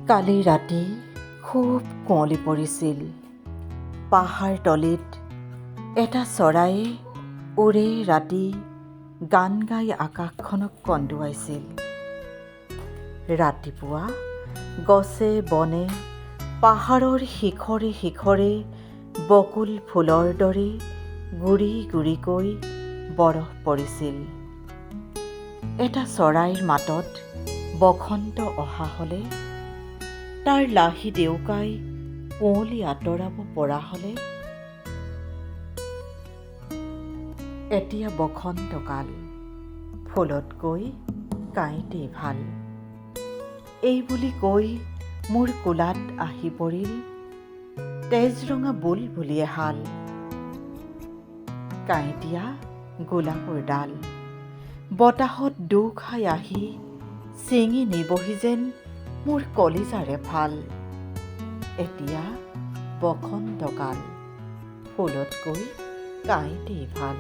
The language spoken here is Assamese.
কালি ৰাতি খুব কুঁৱলী পৰিছিল। পাহাৰ তলিত এটা চৰায়ে উৰে ৰাতি গান গাই আকাশখনক কন্দুৱাইছিল। ৰাতিপুৱা গছে বনে পাহাৰৰ শিখৰে শিখৰে বকুল ফুলৰ দৰে গুৰি গুৰিকৈ বৰফ পৰিছিল। এটা চৰাইৰ মাতত বসন্ত অহা হলে, তাৰ লাহি ডেউকাই কুঁৱলী আঁতৰাব পৰা হলে, এতিয়া বসন্তকাল, ফুলতকৈ কাঁইটেই ভাল। এই বুলি কৈ মোৰ কোলাত আহি পৰিল তেজৰঙা বুলবুলি এহাল। কাঁইটীয়া গোলাপৰ ডাল বতাহত দোল খাই আহি ছিঙি নিবহি যেন মোৰ কলিজাৰে ভাল। এতিয়া বসন্তকাল, ফুলতকৈ কাঁইটেই ভাল।